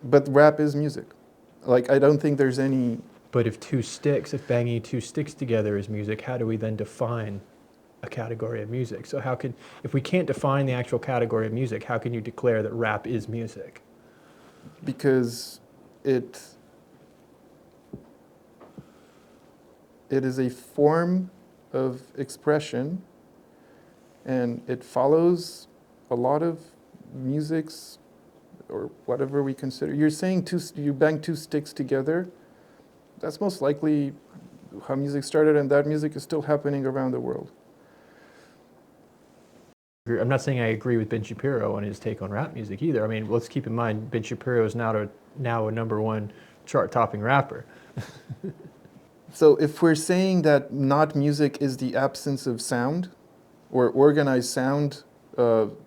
But rap is music. Like, I don't think there's any... But if banging two sticks together is music, how do we then define a category of music? So if we can't define the actual category of music, how can you declare that rap is music? Because it is a form of expression, and it follows a lot of music's, or whatever we consider. You're saying you bang two sticks together. That's most likely how music started, and that music is still happening around the world. I'm not saying I agree with Ben Shapiro on his take on rap music either. I mean, let's keep in mind Ben Shapiro is now a #1 chart-topping rapper. So if we're saying that not music is the absence of sound, or organized sound,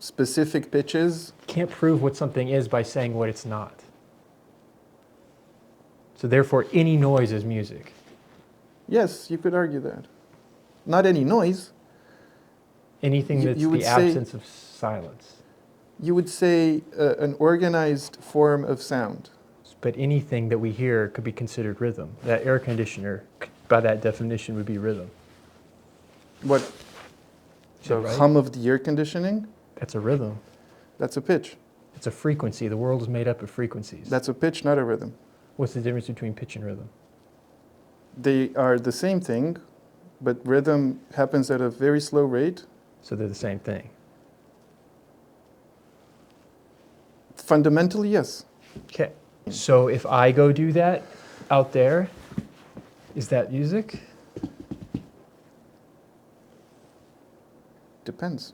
specific pitches... Can't prove what something is by saying what it's not. So therefore, any noise is music. Yes, you could argue that. Not any noise. Anything that's the absence of silence. You would say an organized form of sound. But anything that we hear could be considered rhythm. That air conditioner, by that definition, would be rhythm. What? The hum of the air conditioning? That's a rhythm. That's a pitch. It's a frequency. The world is made up of frequencies. That's a pitch, not a rhythm. What's the difference between pitch and rhythm? They are the same thing, but rhythm happens at a very slow rate. So they're the same thing. Fundamentally, yes. Okay. So if I go do that out there, is that music? Depends.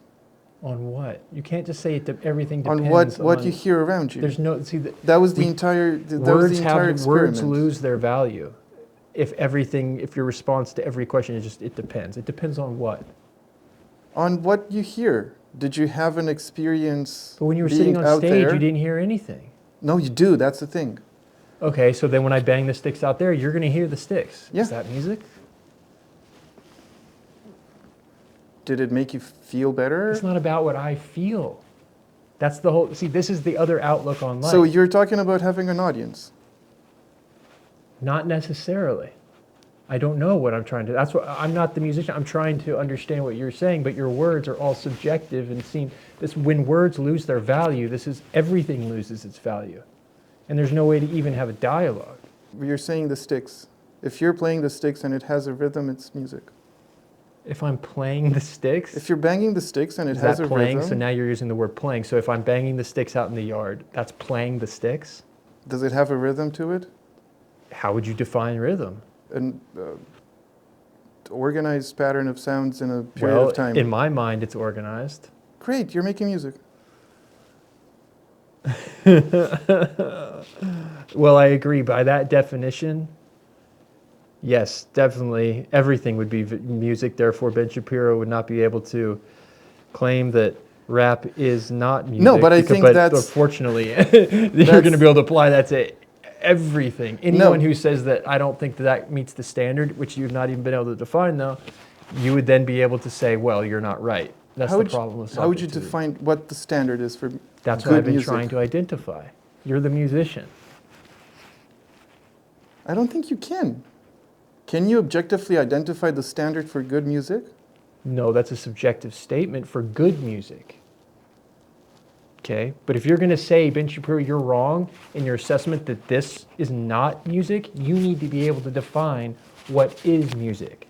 On what? You can't just say everything depends on what you hear around you. There's no that was the entire experiment. Words lose their value if your response to every question is just it depends. It depends on what? On what you hear. Did you have an experience? But when you were sitting on stage, you didn't hear anything. No, you do. That's the thing. Okay, so then when I bang the sticks out there, you're going to hear the sticks. Yeah. Is that music? Did it make you feel better? It's not about what I feel. That's the whole... See, this is the other outlook on life. So you're talking about having an audience? Not necessarily. I don't know what I'm trying to... That's what I'm not the musician. I'm trying to understand what you're saying, but your words are all subjective and when words lose their value, everything loses its value. And there's no way to even have a dialogue. You're saying the sticks. If you're playing the sticks and it has a rhythm, it's music. If I'm playing the sticks? If you're banging the sticks and it has a playing? rhythm... So now you're using the word playing. So if I'm banging the sticks out in the yard, that's playing the sticks? Does it have a rhythm to it? How would you define rhythm? An organized pattern of sounds in a period of time. In my mind, it's organized. Great, you're making music. Well, I agree. By that definition, yes, definitely everything would be music. Therefore, Ben Shapiro would not be able to claim that rap is not music. No, but I think that's... Unfortunately, you're going to be able to apply that to everything. Anyone who says that I don't think that meets the standard, which you've not even been able to define, though, you would then be able to say, well, you're not right. That's the problem with How would you define what the standard is for That's good what I've been music? trying to identify. You're the musician. I don't think you can. Can you objectively identify the standard for good music? No, that's a subjective statement for good music. Okay, but if you're going to say, Ben Shapiro, you're wrong in your assessment that this is not music, you need to be able to define what is music.